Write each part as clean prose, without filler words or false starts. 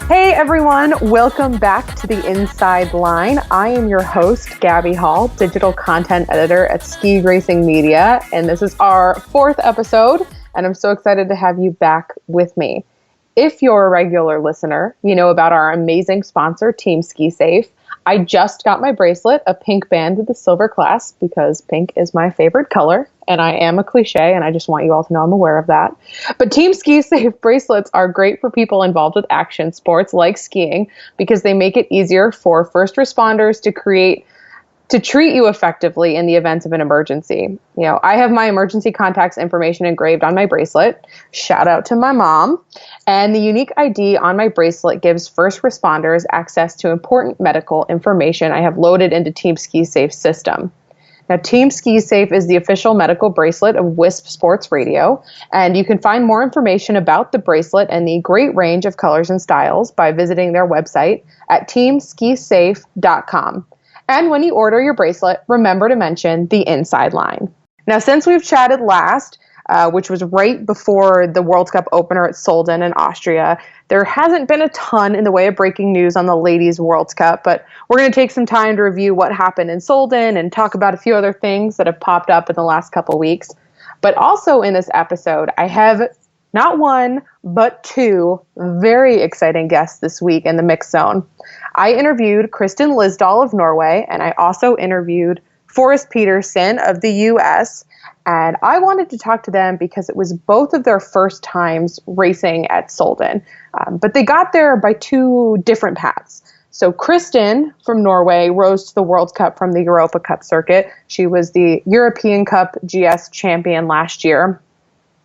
Hey everyone, welcome back to the Inside Line. I am your host, Gabby Hall, digital content editor at Ski Racing Media, and this is our 4th episode, and I'm so excited to have you back with me. If you're a regular listener, you know about our amazing sponsor, Team Ski Safe. I just got my bracelet, a pink band with a silver clasp, because pink is my favorite color, and I am a cliche, and I just want you all to know I'm aware of that. But Team Ski Safe bracelets are great for people involved with action sports like skiing, because they make it easier for first responders to treat you effectively in the event of an emergency. You know, I have my emergency contacts information engraved on my bracelet. Shout out to my mom. And the unique ID on my bracelet gives first responders access to important medical information I have loaded into Team Ski Safe's system. Now, Team Ski Safe is the official medical bracelet of Wisp Sports Radio, and you can find more information about the bracelet and the great range of colors and styles by visiting their website at teamskisafe.com. And when you order your bracelet, remember to mention the Inside Line. Now, since we've chatted last, which was right before the World Cup opener at Solden in Austria, there hasn't been a ton in the way of breaking news on the Ladies World Cup, but we're going to take some time to review what happened in Solden and talk about a few other things that have popped up in the last couple weeks. But also in this episode, I have not one, but two very exciting guests this week in the mix zone. I interviewed Kristin Lysdahl of Norway, and I also interviewed Foreste Peterson of the U.S., and I wanted to talk to them because it was both of their first times racing at Solden. But they got there by two different paths. So Kristin from Norway rose to the World Cup from the Europa Cup circuit. She was the European Cup GS champion last year.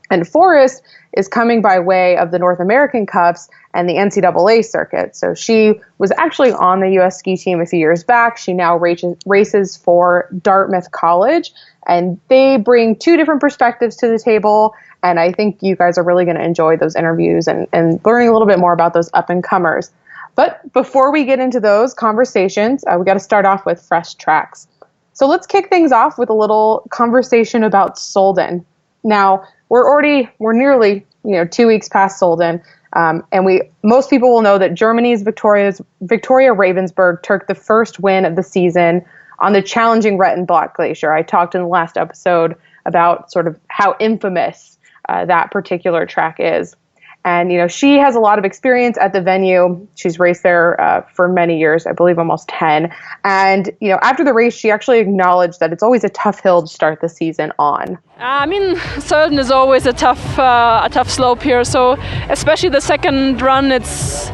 And Foreste is coming by way of the North American Cups and the NCAA circuit. So she was actually on the U.S. ski team a few years back. She now races for Dartmouth College, and they bring two different perspectives to the table. And I think you guys are really going to enjoy those interviews and learning a little bit more about those up-and-comers. But before we get into those conversations, we got to start off with fresh tracks. So let's kick things off with a little conversation about Solden. Now, we're nearly 2 weeks past Solden, and most people will know that Germany's Victoria Ravensburg took the first win of the season on the challenging Rettenbach Glacier. I talked in the last episode about sort of how infamous that particular track is. And, she has a lot of experience at the venue. She's raced there for many years, I believe almost 10. And, after the race, she actually acknowledged that it's always a tough hill to start the season on. Solden is always a tough slope here. So especially the second run, it's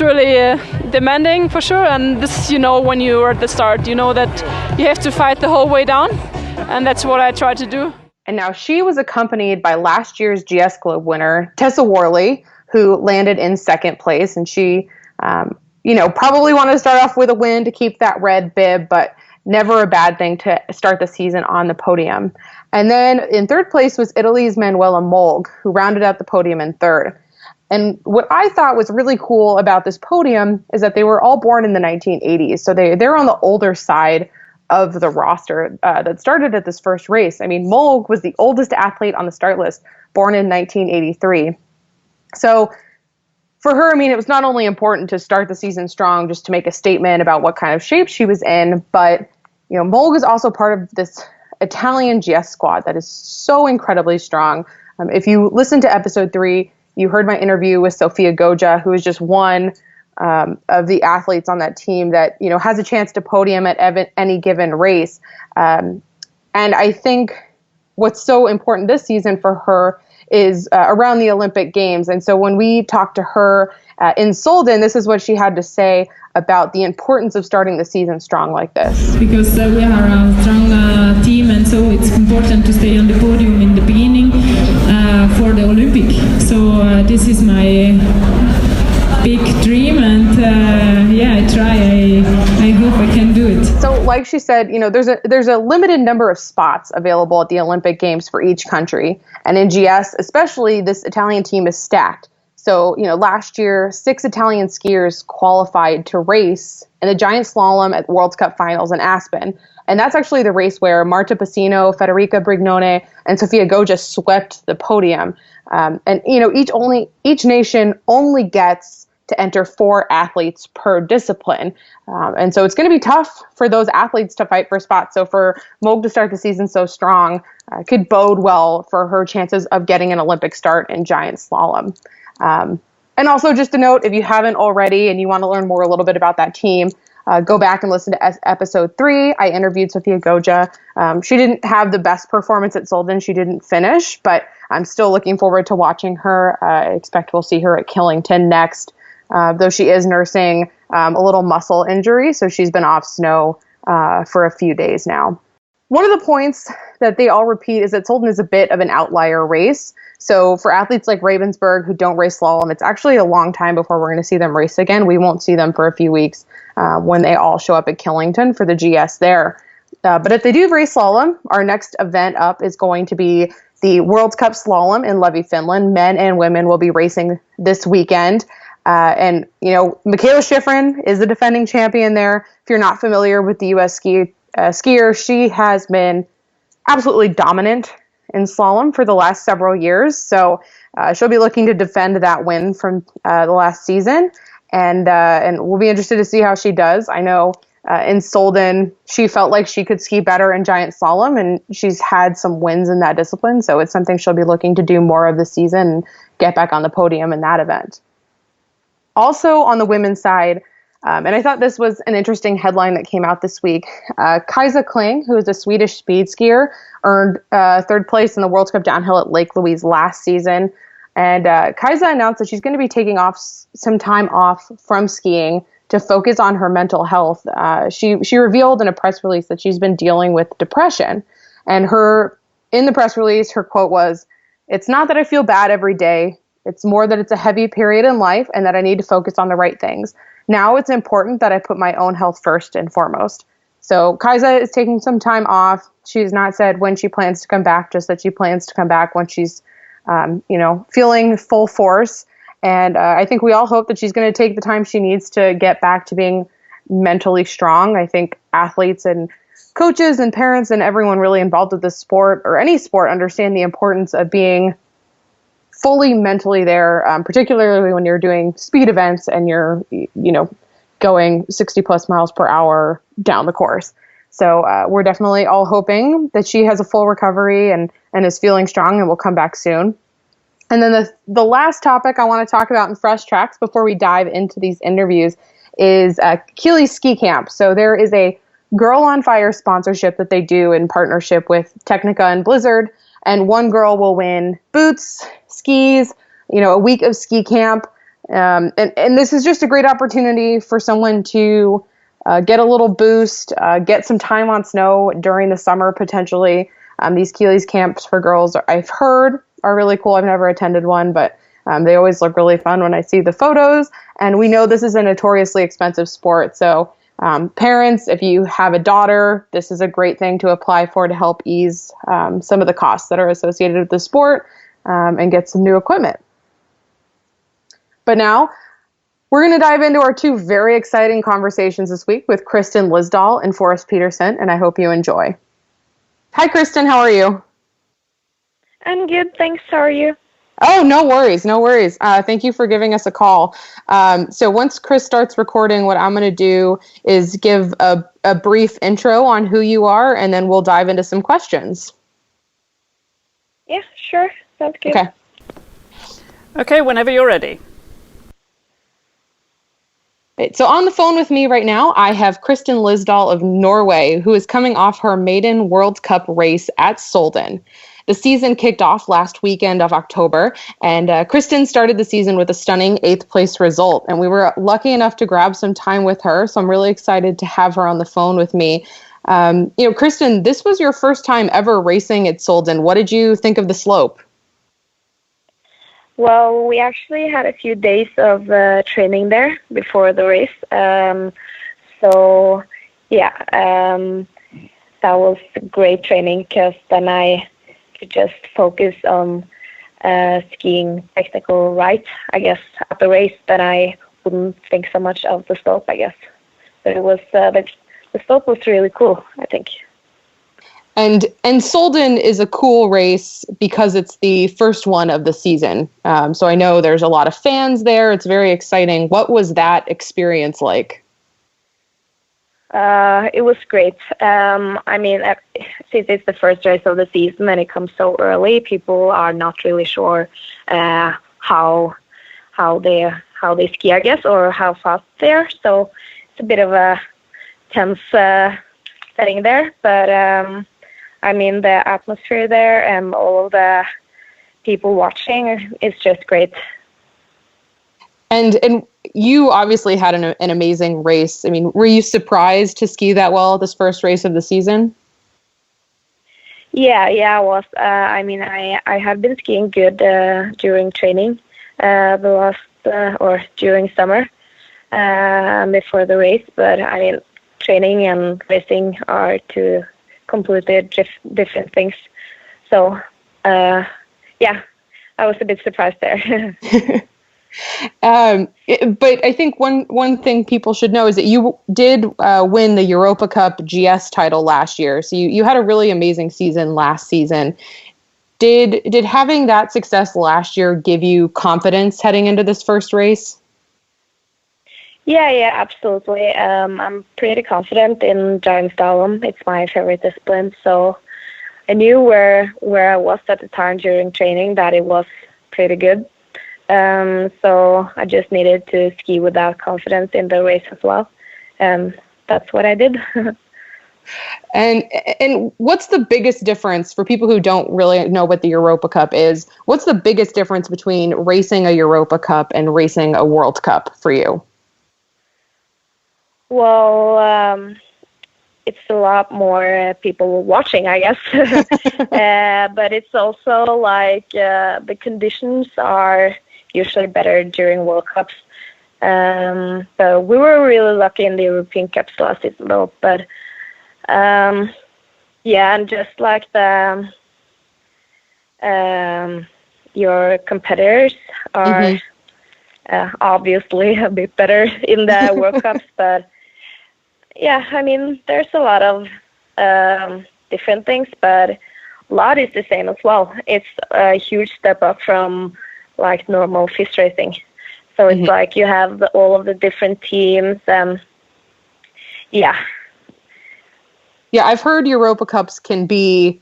really demanding for sure. And this, when you're at the start, you know that you have to fight the whole way down. And that's what I try to do. And now she was accompanied by last year's GS Globe winner, Tessa Worley, who landed in second place. And she, probably wanted to start off with a win to keep that red bib, but never a bad thing to start the season on the podium. And then in third place was Italy's Manuela Molg, who rounded out the podium in third. And what I thought was really cool about this podium is that they were all born in the 1980s. So they're on the older side of the roster that started at this first race. Molg was the oldest athlete on the start list, born in 1983. So for her, it was not only important to start the season strong, just to make a statement about what kind of shape she was in, but Molg is also part of this Italian GS squad that is so incredibly strong. If you listen to episode 3, you heard my interview with Sofia Goggia, who is just one of the athletes on that team that, has a chance to podium at any given race. And I think what's so important this season for her is around the Olympic Games. And so when we talked to her in Solden, this is what she had to say about the importance of starting the season strong like this. Because we are a strong team, and so it's important to stay on the podium in the beginning for the Olympic. So this is my big dream, and I try. I hope I can do it. So like she said, there's a limited number of spots available at the Olympic Games for each country, and in GS especially, this Italian team is stacked. So, last year, 6 Italian skiers qualified to race in the giant slalom at World Cup finals in Aspen. And that's actually the race where Marta Pacino, Federica Brignone, and Sofia Goggia swept the podium. Each nation only gets to enter 4 athletes per discipline. And so it's going to be tough for those athletes to fight for spots. So for Moog to start the season so strong could bode well for her chances of getting an Olympic start in giant slalom. And also just a note, if you haven't already and you want to learn more a little bit about that team, go back and listen to episode 3. I interviewed Sofia Goggia. She didn't have the best performance at Solden. She didn't finish, but I'm still looking forward to watching her. I expect we'll see her at Killington next, though she is nursing a little muscle injury, so she's been off snow for a few days now. One of the points that they all repeat is that Solden is a bit of an outlier race. So for athletes like Ravensburg who don't race slalom, it's actually a long time before we're going to see them race again. We won't see them for a few weeks when they all show up at Killington for the GS there. But if they do race slalom, our next event up is going to be the World Cup Slalom in Levi, Finland. Men and women will be racing this weekend. And Michaela Schifrin is the defending champion there. If you're not familiar with the U.S. skier, she has been absolutely dominant in slalom for the last several years. So she'll be looking to defend that win from the last season. And we'll be interested to see how she does. I know in Solden, she felt like she could ski better in giant slalom, and she's had some wins in that discipline. So it's something she'll be looking to do more of this season and get back on the podium in that event. Also on the women's side, and I thought this was an interesting headline that came out this week. Kaisa Kling, who is a Swedish speed skier, earned 3rd place in the World Cup downhill at Lake Louise last season. And Kaisa announced that she's going to be taking some time off from skiing to focus on her mental health. She revealed in a press release that she's been dealing with depression. And in the press release, her quote was, "It's not that I feel bad every day. It's more that it's a heavy period in life and that I need to focus on the right things. Now it's important that I put my own health first and foremost." So Kaisa is taking some time off. She's not said when she plans to come back, just that she plans to come back when she's, feeling full force. And I think we all hope that she's going to take the time she needs to get back to being mentally strong. I think athletes and coaches and parents and everyone really involved with this sport or any sport understand the importance of being fully mentally there, particularly when you're doing speed events and you're, going 60 plus miles per hour down the course. So we're definitely all hoping that she has a full recovery and is feeling strong and will come back soon. And then the last topic I want to talk about in Fresh Tracks before we dive into these interviews is Keeley Ski Camp. So there is a Girl on Fire sponsorship that they do in partnership with Technica and Blizzard. And one girl will win boots, skis, a week of ski camp. And this is just a great opportunity for someone to get a little boost, get some time on snow during the summer potentially. These Keeley's camps for girls, I've heard, are really cool. I've never attended one, but they always look really fun when I see the photos. And we know this is a notoriously expensive sport. So parents, if you have a daughter, this is a great thing to apply for to help ease some of the costs that are associated with the sport and get some new equipment. But now we're going to dive into our 2 very exciting conversations this week with Kristin Lysdahl and Foreste Peterson, and I hope you enjoy. Hi, Kristin. How are you? I'm good, thanks. How are you? Oh, no worries. Thank you for giving us a call. So once Chris starts recording, what I'm going to do is give a brief intro on who you are, and then we'll dive into some questions. Yeah, sure. Sounds good. Okay, whenever you're ready. Right, so on the phone with me right now, I have Kristin Lysdahl of Norway, who is coming off her maiden World Cup race at Solden. The season kicked off last weekend of October, and Kristin started the season with a stunning 8th place result, and we were lucky enough to grab some time with her, so I'm really excited to have her on the phone with me. Kristin, this was your first time ever racing at Solden. What did you think of the slope? Well, we actually had a few days of training there before the race. That was great training because then I could just focus on skiing technical right, I guess, at the race, then I wouldn't think so much of the slope, I guess. But it was the slope was really cool, I think. And Solden is a cool race because it's the first one of the season. So I know there's a lot of fans there. It's very exciting. What was that experience like? It was great. I mean, since it's the first race of the season and it comes so early, people are not really sure how they ski, I guess, or how fast they are. So it's a bit of a tense setting there. But I mean, the atmosphere there and all of the people watching is just great. And you obviously had an amazing race. I mean, were you surprised to ski that well this first race of the season? Yeah, I was. I mean, I had been skiing good during training or during summer before the race. But I mean, training and racing are two completely different things. So, yeah, I was a bit surprised there. But I think one thing people should know is that you did win the Europa Cup GS title last year. So you had a really amazing season last season. Did having that success last year give you confidence heading into this first race? Yeah, absolutely. I'm pretty confident in giant slalom. It's my favorite discipline. So I knew where I was at the time during training that it was pretty good. So I just needed to ski with that confidence in the race as well. That's what I did. And what's the biggest difference for people who don't really know what the Europa Cup is? What's the biggest difference between racing a Europa Cup and racing a World Cup for you? Well, it's a lot more people watching, I guess. But it's also like the conditions are usually better during World Cups. So we were really lucky in the European Cups last season, though. But yeah, and just like your competitors are obviously a bit better in the World Cups, but yeah, I mean, there's a lot of different things, but a lot is the same as well. It's a huge step up from like normal FIS racing. So it's like you have all of the different teams. Yeah, I've heard Europa Cups can be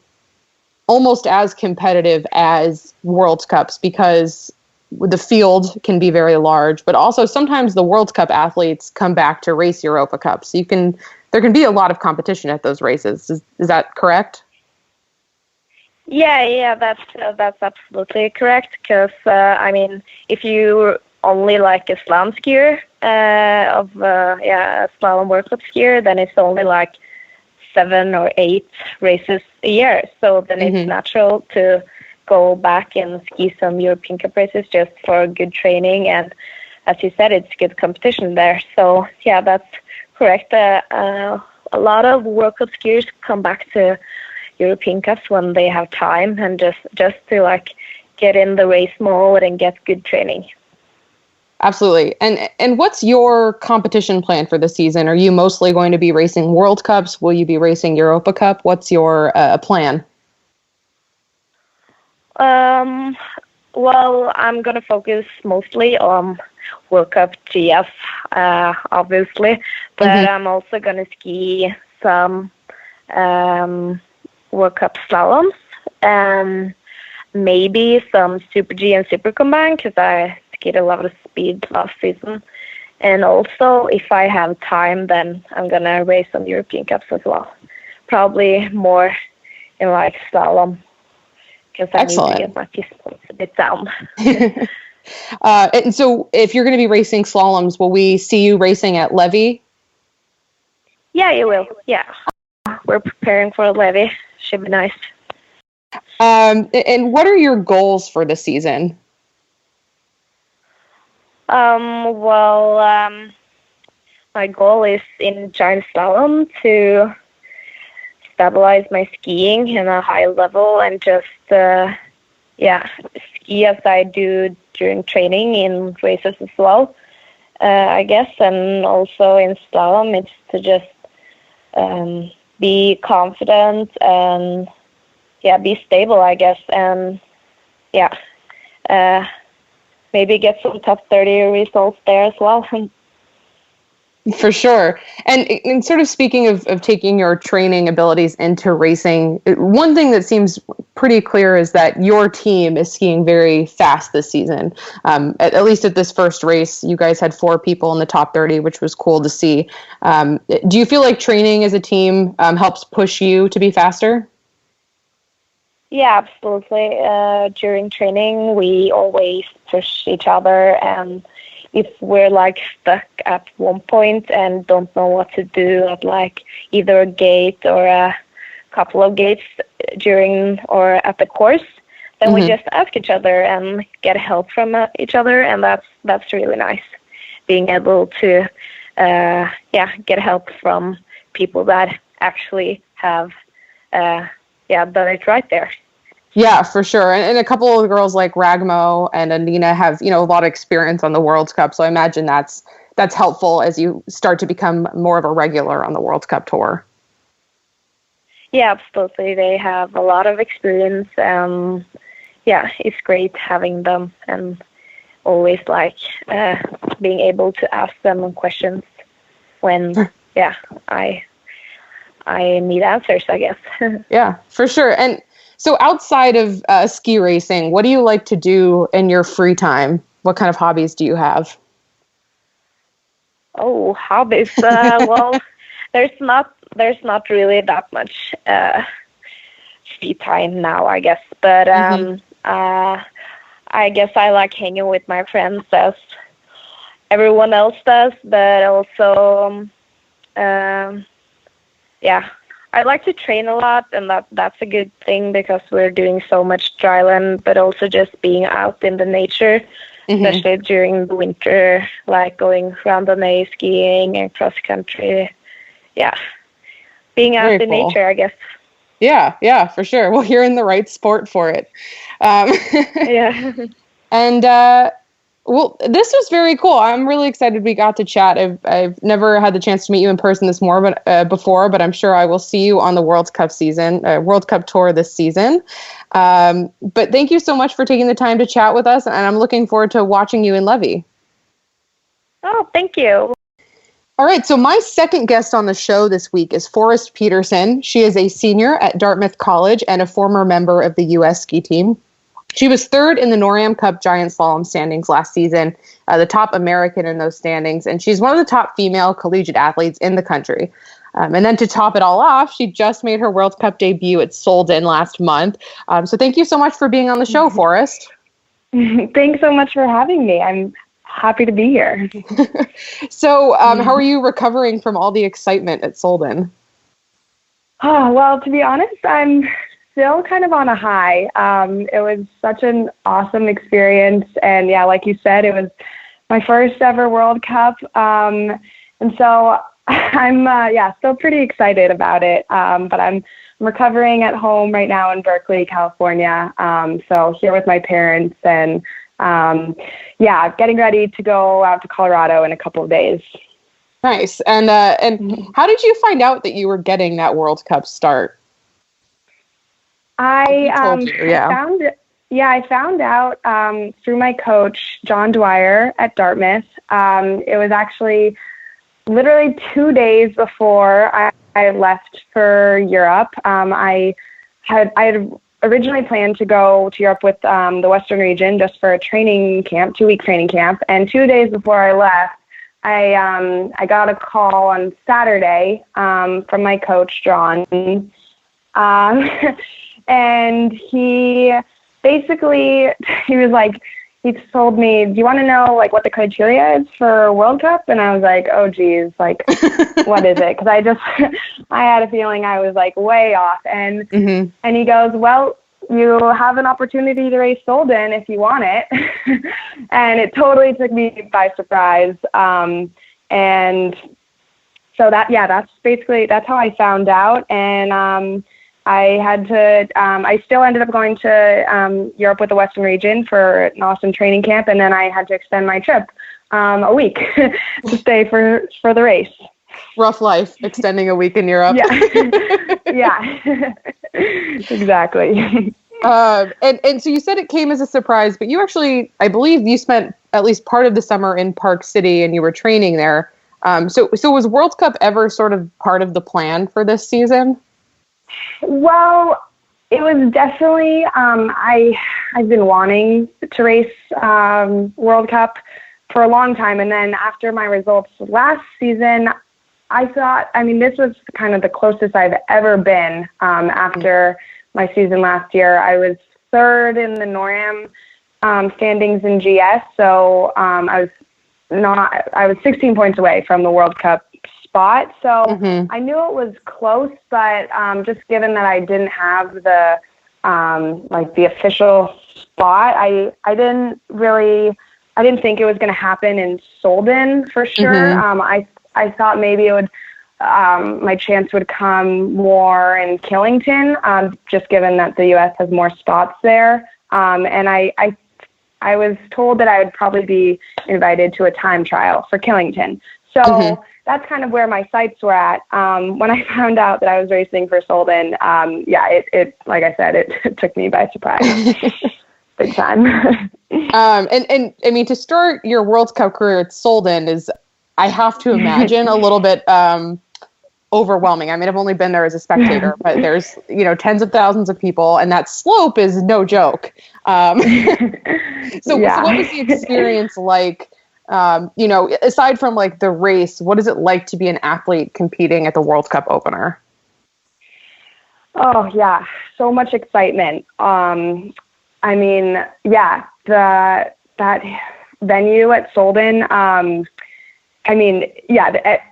almost as competitive as World Cups because the field can be very large, but also sometimes the World Cup athletes come back to race Europa Cups. There can be a lot of competition at those races. Is that correct? Yeah, that's absolutely correct. Because I mean, if you only like a slalom skier a slalom World Cup skier, then it's only like 7 or 8 races a year. So then it's natural to go back and ski some European Cup races just for good training. And as you said, it's good competition there. So yeah, that's correct. A lot of World Cup skiers come back to European Cups when they have time and just to like get in the race mode and get good training. Absolutely. And what's your competition plan for the season? Are you mostly going to be racing World Cups? Will you be racing Europa Cup? What's your plan? Well, I'm going to focus mostly on World Cup GS, obviously, but I'm also going to ski some World Cup slaloms, and maybe some Super G and Super Combine because I skied a lot of speed last season. And also, if I have time, then I'm going to race some European Cups as well. Probably more in like slalom because I need to get my FIS points a bit down. And so if you're going to be racing slaloms, will we see you racing at Levy? Yeah, you will. Yeah. We're preparing for Levy. Should be nice. And what are your goals for the season? My goal is in giant slalom to stabilize my skiing in a high level and just, ski as I do during training in races as well, I guess. And also in slalom, it's to just be confident and be stable, I guess. And maybe get some top 30 results there as well. For sure. And sort of speaking of taking your training abilities into racing, one thing that seems pretty clear is that your team is skiing very fast this season. At least at this first race, you guys had 4 people in the top 30, which was cool to see. Do you feel like training as a team helps push you to be faster? Yeah, absolutely. During training, we always push each other, and if we're like stuck at one point and don't know what to do at like either a gate or a couple of gates during or at the course, then we just ask each other and get help from each other, and that's really nice. Being able to get help from people that actually have done it right there. Yeah, for sure. And a couple of girls like Ragmo and Anina have, a lot of experience on the World Cup. So I imagine that's helpful as you start to become more of a regular on the World Cup tour. Yeah, absolutely. They have a lot of experience. It's great having them and always being able to ask them questions when, I need answers, I guess. Yeah, for sure. And so outside of ski racing, what do you like to do in your free time? What kind of hobbies do you have? Oh, hobbies. Well, there's not really that much free time now, I guess. But I guess I like hanging with my friends as everyone else does. But also, I like to train a lot, and that's a good thing because we're doing so much dryland, but also just being out in the nature, especially during the winter, like going randonnée skiing and cross country. Yeah, being out in nature, I guess. Yeah, for sure. Well, you're in the right sport for it. Yeah. And well, this was very cool. I'm really excited we got to chat. I've never had the chance to meet you in person before, but I'm sure I will see you on the World Cup tour this season. But thank you so much for taking the time to chat with us, and I'm looking forward to watching you in Levy. Oh, thank you. All right, so my second guest on the show this week is Foreste Peterson. She is a senior at Dartmouth College and a former member of the U.S. ski team. She was third in the Noram Cup Giant Slalom standings last season, the top American in those standings, and she's one of the top female collegiate athletes in the country. And then to top it all off, she just made her World Cup debut at Solden last month. So thank you so much for being on the show, Foreste. Thanks so much for having me. I'm happy to be here. So how are you recovering from all the excitement at Solden? Oh, well, to be honest, I'm still kind of on a high. It was such an awesome experience. And yeah, like you said, it was my first ever World Cup. And so I'm, still pretty excited about it. But I'm recovering at home right now in Berkeley, California. So here with my parents and, getting ready to go out to Colorado in a couple of days. Nice. And how did you find out that you were getting that World Cup start? I found out through my coach, John Dwyer at Dartmouth. It was actually literally 2 days before I left for Europe. I had originally planned to go to Europe with the Western region just for a training camp, 2-week training camp. And 2 days before I left, I got a call on Saturday from my coach, John. And he was like, he told me, do you want to know like what the criteria is for World Cup? And I was like, oh geez, like what is it? Cause I had a feeling I was like way off. And he goes, well, you have an opportunity to race Solden if you want it. And it totally took me by surprise. And so that's how I found out. And, I still ended up going to Europe with the Western region for an awesome training camp, and then I had to extend my trip a week to stay for the race. Rough life, extending a week in Europe. Yeah, yeah, exactly. And so you said it came as a surprise, but you actually, I believe you spent at least part of the summer in Park City and you were training there. So was World Cup ever sort of part of the plan for this season? Well, it was definitely, I've been wanting to race World Cup for a long time. And then after my results last season, I thought, this was kind of the closest I've ever been after my season last year. I was third in the NORAM standings in GS, so I was 16 points away from the World Cup spot. So I knew it was close, but just given that I didn't have the the official spot, I didn't think it was going to happen in Solden for sure. I thought maybe it would. My chance would come more in Killington, just given that the U.S. has more spots there. And I was told that I would probably be invited to a time trial for Killington. So that's kind of where my sights were at. When I found out that I was racing for Solden, it like I said, it took me by surprise. Big time. And to start your World Cup career at Solden is, I have to imagine, a little bit overwhelming. I've only been there as a spectator, but there's, tens of thousands of people, and that slope is no joke. So what was the experience like, aside from the race, what is it like to be an athlete competing at the World Cup opener? Oh yeah, so much excitement. That venue at Solden,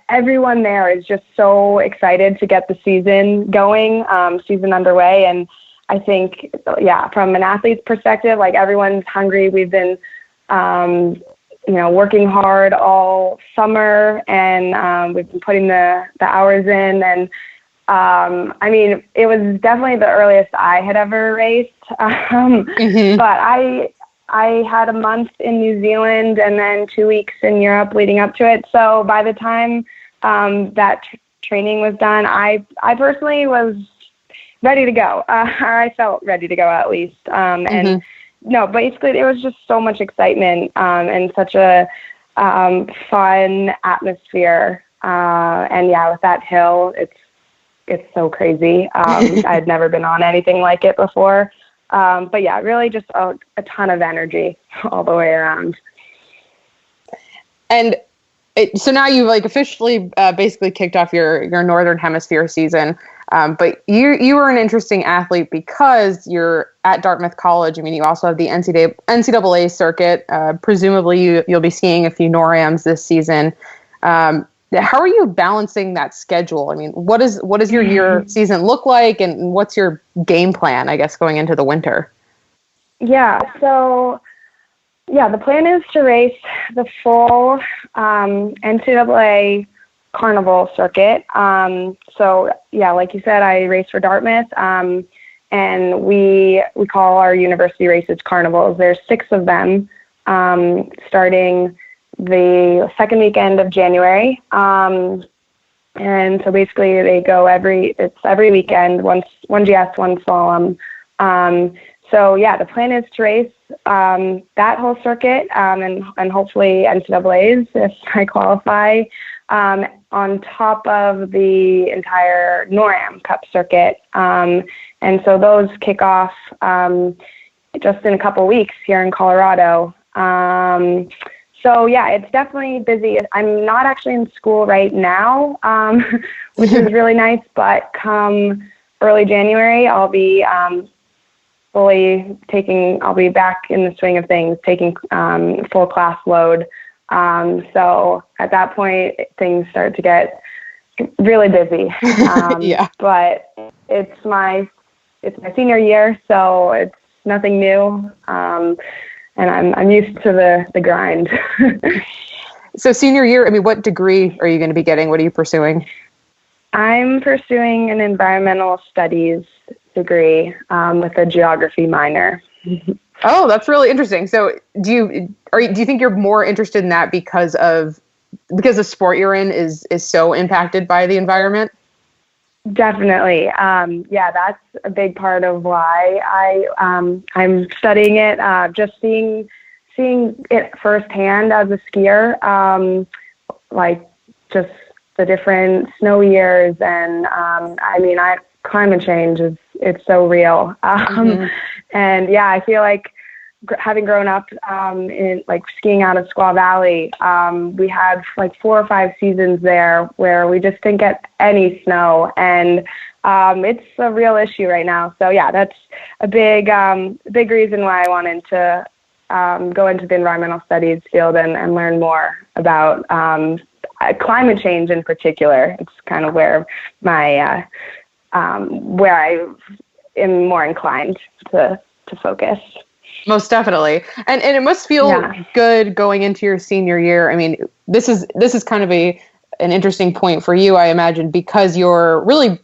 everyone there is just so excited to get the season going, season underway. And I think, from an athlete's perspective, everyone's hungry. We've been, working hard all summer, and we've been putting the hours in. And, it was definitely the earliest I had ever raced. But I had a month in New Zealand and then 2 weeks in Europe leading up to it. So by the time that training was done, I personally was ready to go. Or I felt ready to go at least. And no, basically it was just so much excitement and such a fun atmosphere. And with that hill, it's so crazy. I had never been on anything like it before. Really just a ton of energy all the way around. And so now you've officially basically kicked off your Northern Hemisphere season. But you were an interesting athlete because you're at Dartmouth College. You also have the NCAA circuit. Presumably you'll be seeing a few NORAMs this season. How are you balancing that schedule? What does your year season look like, and what's your game plan, I guess, going into the winter? So the plan is to race the full NCAA carnival circuit. Like you said, I race for Dartmouth, and we call our university races carnivals. There's 6 of them, starting the second weekend of January. And so basically they go every weekend, one GS, one slalom. The plan is to race that whole circuit and hopefully NCAAs if I qualify, on top of the entire NORAM Cup circuit. And so those kick off just in a couple weeks here in Colorado. It's definitely busy. I'm not actually in school right now, which is really nice, but come early January, I'll be I'll be back in the swing of things, taking full class load. So at that point, things start to get really busy. But it's my senior year, so it's nothing new. And I'm used to the grind. So senior year, what degree are you going to be getting? What are you pursuing? I'm pursuing an environmental studies degree with a geography minor. Oh, that's really interesting. So do you think you're more interested in that because the sport you're in is so impacted by the environment? Definitely. Yeah, that's a big part of why I'm studying it. Just seeing it firsthand as a skier, like just the different snow years, and climate change it's so real. And yeah, I feel like having grown up in like skiing out of Squaw Valley, we had like 4 or 5 seasons there where we just didn't get any snow, and it's a real issue right now. So yeah, that's a big reason why I wanted to go into the environmental studies field and learn more about climate change in particular. It's kind of where my where I am more inclined to focus. Most definitely. And it must feel good going into your senior year. I mean, this is kind of an interesting point for you, I imagine, because you're really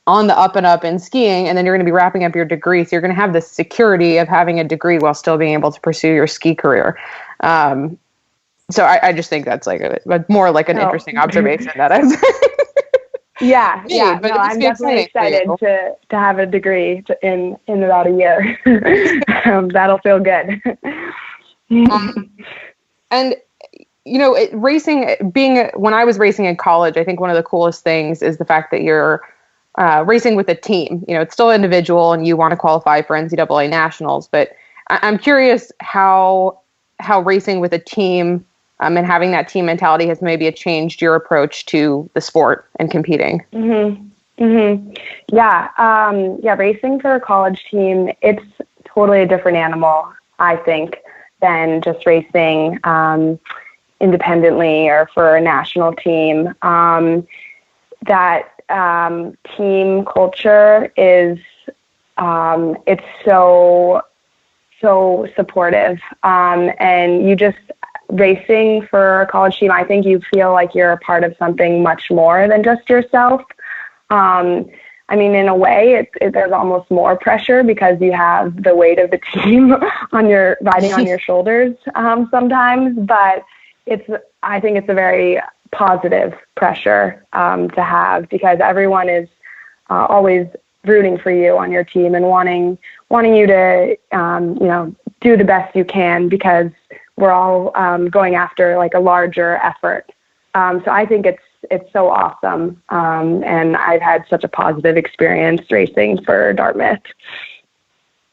on the up and up in skiing, and then you're going to be wrapping up your degree. So you're going to have the security of having a degree while still being able to pursue your ski career. So I just think that's like more like an interesting observation that I've Yeah. But no, I'm definitely excited to have a degree in about a year. That'll feel good. And racing, when I was racing in college, I think one of the coolest things is the fact that you're racing with a team. It's still individual, and you want to qualify for NCAA nationals. But I'm curious how racing with a team and having that team mentality has maybe changed your approach to the sport and competing. Yeah, racing for a college team, it's totally a different animal, I think, than just racing independently or for a national team. That team culture is it's so supportive, and you just racing for a college team, I think you feel like you're a part of something much more than just yourself. I mean, in a way, there's almost more pressure because you have the weight of the team riding on your shoulders sometimes. But I think it's a very positive pressure to have, because everyone is always rooting for you on your team and wanting you to do the best you can, because we're all going after like a larger effort. So I think it's so awesome. And I've had such a positive experience racing for Dartmouth.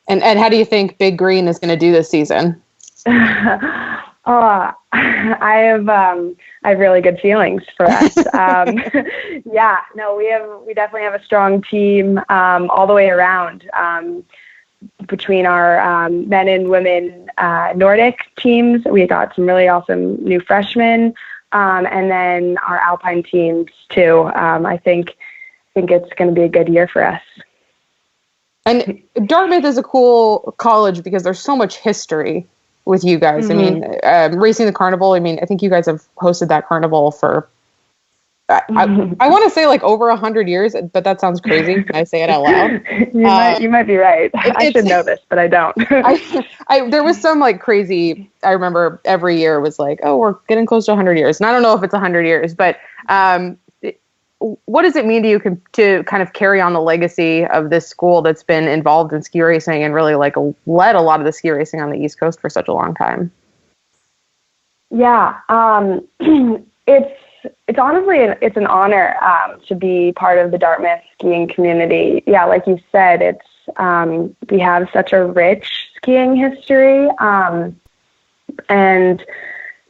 And how do you think Big Green is going to do this season? I have really good feelings for us. Yeah, no, we definitely have a strong team all the way around. Between our men and women Nordic teams, we got some really awesome new freshmen, and then our Alpine teams too. I think it's going to be a good year for us. And Dartmouth is a cool college because there's so much history with you guys. I mean, racing the carnival. I mean, I think you guys have hosted that carnival for I want to say like over 100 years, but that sounds crazy when I say it out loud. You might be right. I should know this, but I don't. There was some like crazy, I remember every year was like, oh, we're getting close to 100 years. And I don't know if it's 100 years, but what does it mean to you to kind of carry on the legacy of this school that's been involved in ski racing and really like led a lot of the ski racing on the East Coast for such a long time? Yeah, it's honestly, it's an honor to be part of the Dartmouth skiing community. Yeah, like you said, it's we have such a rich skiing history, and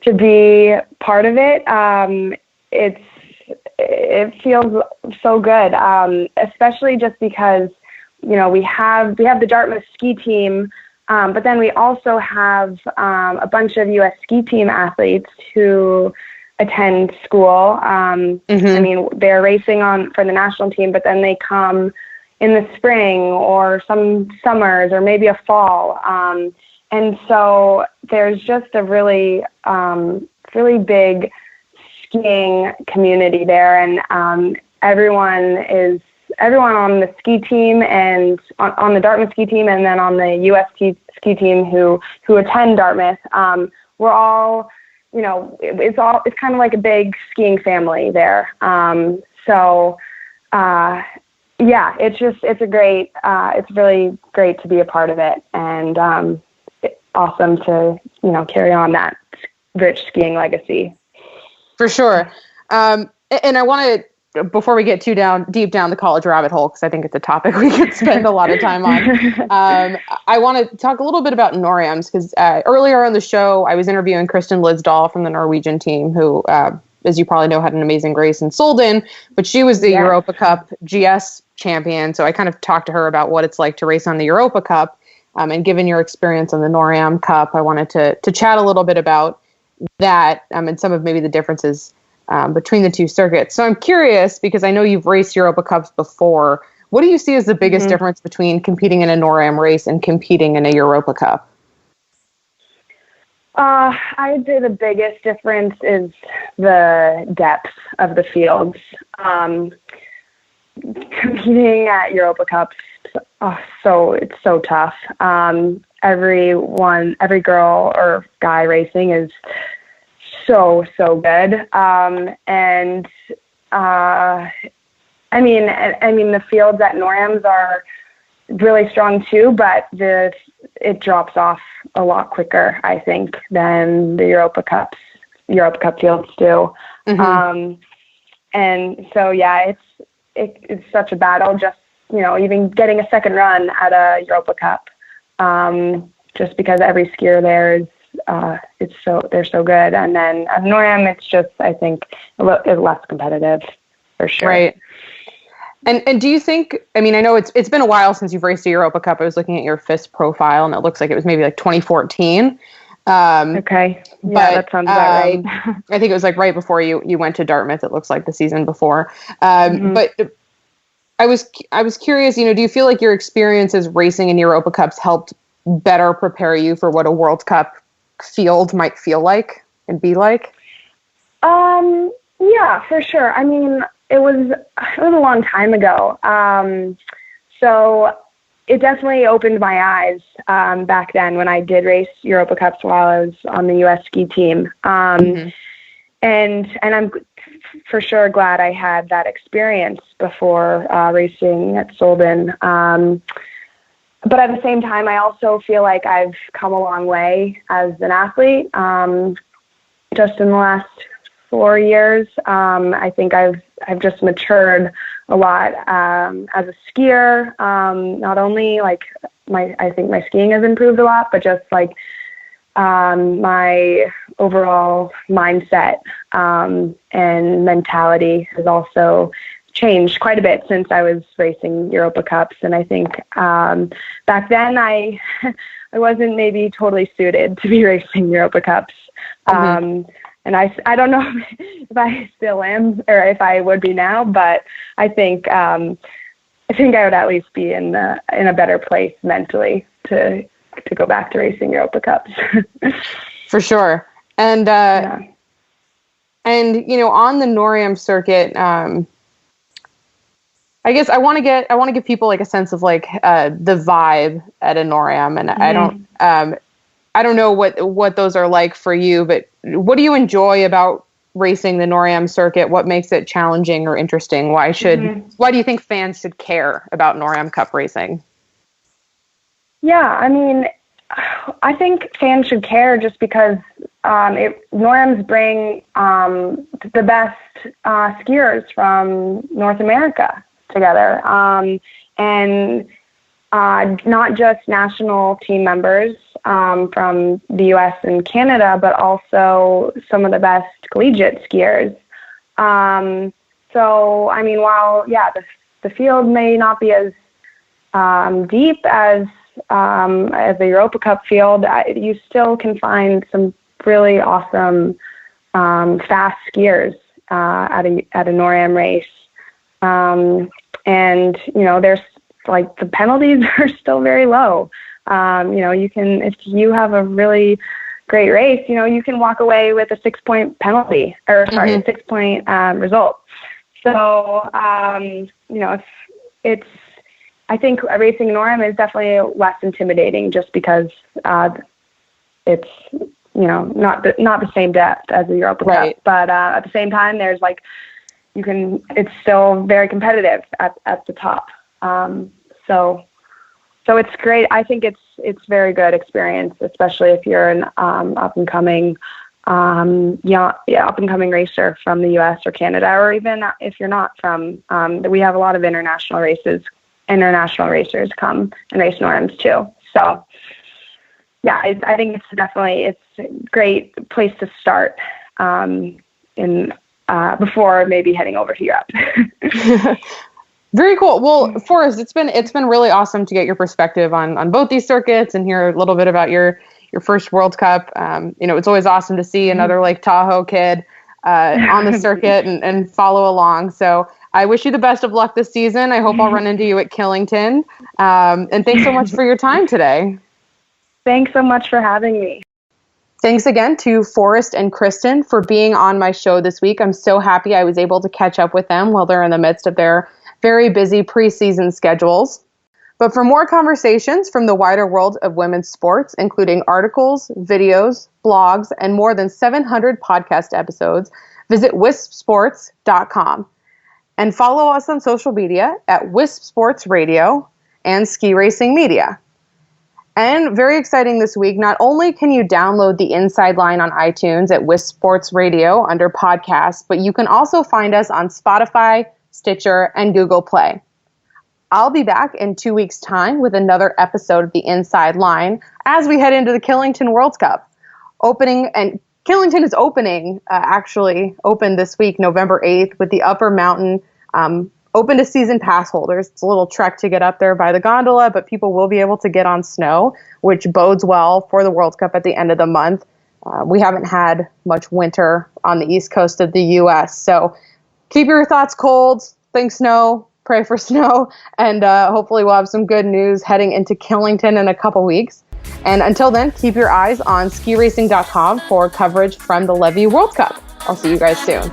to be part of it, it feels so good, especially just because we have the Dartmouth ski team. But then we also have a bunch of U.S. ski team athletes who attend school. I mean, they're racing for the national team, but then they come in the spring or some summers or maybe a fall. And so there's just a really, really big skiing community there. And everyone on the ski team and on the Dartmouth ski team, and then on the US ski team who attend Dartmouth. We're all, it's kind of like a big skiing family there. It's really great to be a part of it, and awesome to, carry on that rich skiing legacy. For sure. And I want to, before we get too deep down the college rabbit hole, because I think it's a topic we could spend a lot of time on, I want to talk a little bit about NORAMs, because earlier on the show, I was interviewing Kristin Lysdahl from the Norwegian team, who, as you probably know, had an amazing race in Solden, but she was the Europa Cup GS champion. So I kind of talked to her about what it's like to race on the Europa Cup. And given your experience on the NORAM Cup, I wanted to chat a little bit about that and some of maybe the differences between the two circuits. So I'm curious, because I know you've raced Europa Cups before. What do you see as the biggest difference between competing in a NORAM race and competing in a Europa Cup? I would say the biggest difference is the depth of the fields. Competing at Europa Cups, it's so tough. Every girl or guy racing is so good. The fields at NORAMs are really strong too, but it drops off a lot quicker, I think, than the Europa Cup fields do. And so, it's such a battle, just, even getting a second run at a Europa Cup, just because every skier there is, they're so good. And then at NORAM, it's just, I think, it's less competitive for sure. Right. And do you think, I know it's been a while since you've raced a Europa Cup. I was looking at your FIS profile, and it looks like it was maybe like 2014. Okay. Yeah, that sounds about right. I think it was like right before you went to Dartmouth. It looks like the season before. But I was curious, do you feel like your experiences racing in Europa Cups helped better prepare you for what a World Cup field might feel like and be like? Yeah, for sure. It was a long time ago. So it definitely opened my eyes back then when I did race Europa Cups while I was on the US ski team. And I'm for sure glad I had that experience before racing at Solden. But at the same time, I also feel like I've come a long way as an athlete. Just in the last 4 years, I think I've just matured a lot as a skier. Not only like I think my skiing has improved a lot, but just like my overall mindset and mentality has also changed quite a bit since I was racing Europa Cups. And I think back then I wasn't maybe totally suited to be racing Europa Cups. And I don't know if I still am or if I would be now, but I think I would at least be in a better place mentally to go back to racing Europa Cups. For sure. And on the NORAM circuit, I guess I want to give people like a sense of like the vibe at a NORAM, and I don't know what those are like for you, but what do you enjoy about racing the NORAM circuit? What makes it challenging or interesting? Why do you think fans should care about NORAM Cup racing? Yeah, I think fans should care just because NORAMs bring the best skiers from North America together, and not just national team members from the U.S. and Canada, but also some of the best collegiate skiers. While the field may not be as deep as the Europa Cup field, you still can find some really awesome fast skiers at a NORAM race. There's like the penalties are still very low. You can, if you have a really great race, you can walk away with a 6-point penalty, or sorry, a 6-point result. So, if it's, I think racing Norm is definitely less intimidating just because it's, not the same depth as the Europa Cup. But at the same time, there's it's still very competitive at the top. So it's great. I think it's very good experience, especially if you're an up and coming racer from the U.S. or Canada, or even if you're not from. We have a lot of international racers come and race Norms too. So yeah, I think it's a great place to start before maybe heading over to Europe. Very cool. Well, Forrest, it's been really awesome to get your perspective on both these circuits and hear a little bit about your first World Cup. It's always awesome to see another Tahoe kid on the circuit and follow along. So I wish you the best of luck this season. I hope I'll run into you at Killington. And thanks so much for your time today. Thanks so much for having me. Thanks again to Foreste and Kristin for being on my show this week. I'm so happy I was able to catch up with them while they're in the midst of their very busy preseason schedules. But for more conversations from the wider world of women's sports, including articles, videos, blogs, and more than 700 podcast episodes, visit wispsports.com. And follow us on social media at Wisp Sports Radio and Ski Racing Media. And very exciting this week, not only can you download the Inside Line on iTunes at Wisp Sports Radio under podcasts, but you can also find us on Spotify, Stitcher, and Google Play. I'll be back in 2 weeks' time with another episode of the Inside Line as we head into the Killington World Cup. Killington is opened this week, November 8th, with the Upper Mountain open to season pass holders. It's a little trek to get up there by the gondola, but people will be able to get on snow, which bodes well for the World Cup at the end of the month. We haven't had much winter on the east coast of the U.S., so keep your thoughts cold, think snow, pray for snow, and hopefully we'll have some good news heading into Killington in a couple weeks. And until then, keep your eyes on skiracing.com for coverage from the Levy World Cup. I'll see you guys soon.